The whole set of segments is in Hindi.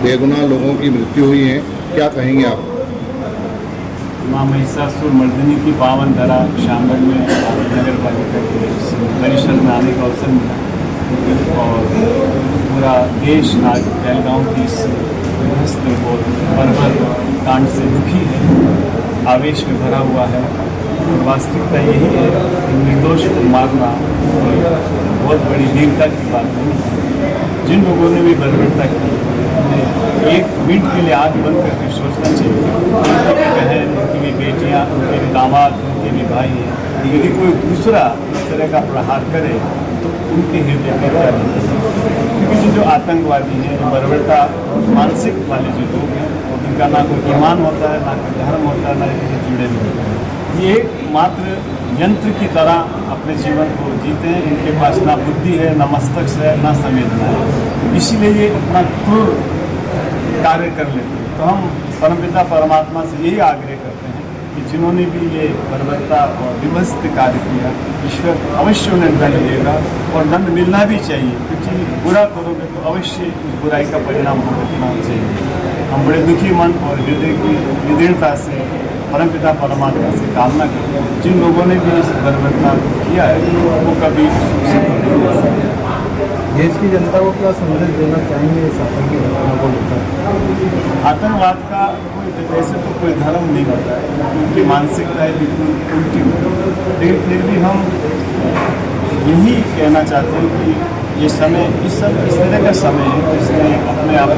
बेगुनाह लोगों की मृत्यु हुई है, क्या कहेंगे आप? माँ महिषासुर मर्दिनी की पावन धरा शामल में नगर पालिका के परिसर में आने का अवसर मिला और पूरा देश आज पहलगांव की इस और बर्बर कांड से दुखी है, आवेश में भरा हुआ है। और वास्तविकता यही है कि निर्दोष को मारना बहुत बड़ी वीरता की बात नहीं है। जिन लोगों ने भी बर्बरता की उन्हें एक मिनट के लिए आँख बंद करके सोचना चाहिए उनकी भी बहन, उनकी भी बेटियाँ, उनके भी दामाद, उनके भी भाई हैं, यदि कोई दूसरा इस तरह का प्रहार करे तो उनके हृदय में क्या नहीं। क्योंकि जो आतंकवादी हैं, जो बर्बरता मानसिक वाले जो लोग हैं, जिनका ना कोई ईमान होता है, ना कोई धर्म होता है, ना किसी जुड़े हुए होते हैं, ये एकमात्र यंत्र की तरह अपने जीवन को जीते हैं। इनके पास ना बुद्धि है, ना मस्तिष्क है, ना संवेदना है, इसीलिए ये अपना क्रूर कार्य कर लेते हैं। तो हम परमपिता परमात्मा से यही आग्रह करते हैं कि जिन्होंने भी ये बर्बरता और विभत्स कार्य किया, ईश्वर अवश्य उन्हें दंड देगा और दंड मिलना भी चाहिए, क्योंकि बुरा करोगे तो अवश्य उस बुराई का परिणाम भुगतना चाहिए। हम बड़े दुखी मन और हृदय की विदीर्णता से परमपिता परमात्मा से कामना करते हैं जिन लोगों ने भी इस बर्बरता को किया है वो कभी सुख से नहीं हो सकते। देश की जनता को क्या संदेश देना चाहेंगे इस आतंकी घटना को लेकर? आतंकवाद का कोई वैसे तो कोई धर्म नहीं होता है, उनकी मानसिकता है बिल्कुल उल्टी होती है, लेकिन फिर भी हम यही कहना चाहते हैं कि ये समय इस तरह का समय है जिसमें अपने आप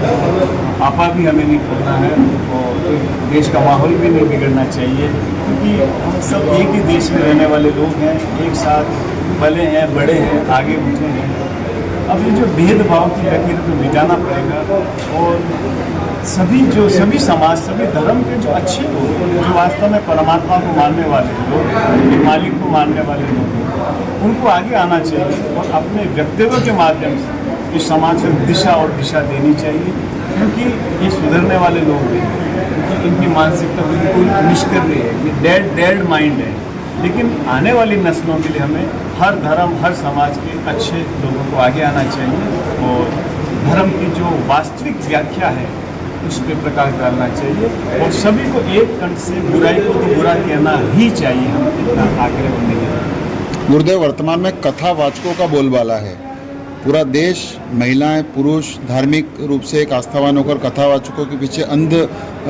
आपा भी हमें नहीं खोना है और देश का माहौल भी नहीं बिगड़ना चाहिए, क्योंकि हम सब एक ही देश में रहने वाले लोग हैं, एक साथ पले हैं, बड़े हैं, आगे उठे हैं। अब ये जो भेदभाव की लकीर को मिटाना पड़ेगा और सभी समाज, सभी धर्म के जो अच्छे लोग हैं, जो वास्तव में परमात्मा को मानने वाले लोग, मालिक को मानने वाले लोग हैं, उनको आगे आना चाहिए और अपने वक्तव्य के माध्यम से इस समाज को दिशा और दिशा देनी चाहिए, क्योंकि ये सुधरने वाले लोग हैं, क्योंकि इनकी मानसिकता बिल्कुल निष्क्रिय है, ये डेड माइंड है। लेकिन आने वाली नस्लों के लिए हमें हर धर्म, हर समाज के अच्छे लोगों को आगे आना चाहिए और धर्म की जो वास्तविक व्याख्या है उस पर प्रकाश डालना चाहिए और सभी को एक कंठ से बुराई को तो बुरा कहना ही चाहिए। हम इतना आग्रह होने के गुरुदेव, वर्तमान में कथावाचकों का बोलबाला है। पूरा देश, महिलाएं, पुरुष धार्मिक रूप से एक आस्थावान होकर कथावाचकों के पीछे अंध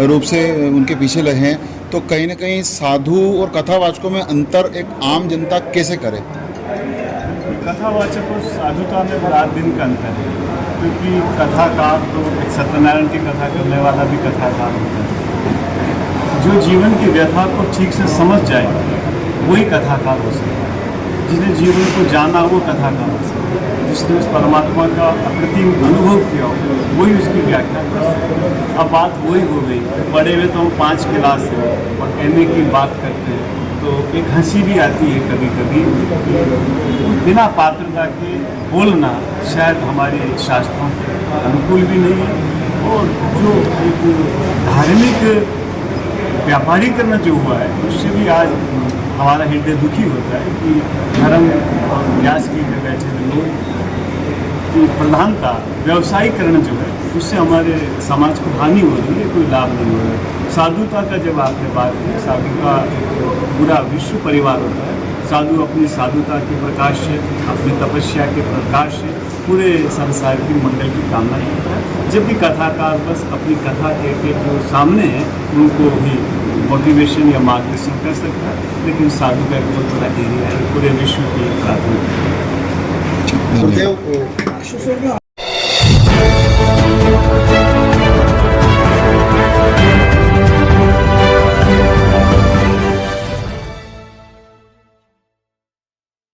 रूप से उनके पीछे लगे हैं, तो कहीं ना कहीं साधु और कथावाचकों में अंतर एक आम जनता कैसे करे? कथावाचक और साधुता में रात दिन का अंतर है, क्योंकि कथाकार तो एक सत्यनारायण की कथा करने वाला भी कथाकार होता है। जो जीवन की व्यथा को ठीक से समझ जाए वही कथाकार हो सकता है, जिसने जीवन को जाना वो कथाकार हो सकता है, जिसने उस परमात्मा का अप्रतिम अनुभव किया हो वही उसकी व्याख्या कर सकता है। अब बात वही हो गई, पढ़े हुए तो हम 5 क्लास हैं और कहने की बात करते हैं तो एक हंसी भी आती है कभी कभी, बिना पात्रता के बोलना शायद हमारे शास्त्रों के अनुकूल भी नहीं है। और जो एक धार्मिक व्यापारीकरण जो हुआ है उससे भी आज हमारा हृदय दुखी होता है कि धर्म और व्यास की में बैठे लोग की प्रधानता व्यवसायीकरण जो है उससे हमारे समाज को हानि हो रही है, कोई लाभ नहीं हो रहा है। साधुता का जब आपने बात की, साधु का पूरा विश्व परिवार होता है। साधु अपनी साधुता के प्रकाश से, अपनी तपस्या के प्रकाश से पूरे संसार की मंगल की कामना करता है, जबकि कथाकार बस अपनी कथा के जो सामने हैं उनको भी मोटिवेशन या मार्गदर्शन कर सकता है, लेकिन साधु का एक बहुत बड़ा एरिया है पूरे विश्व की प्राथमिकता।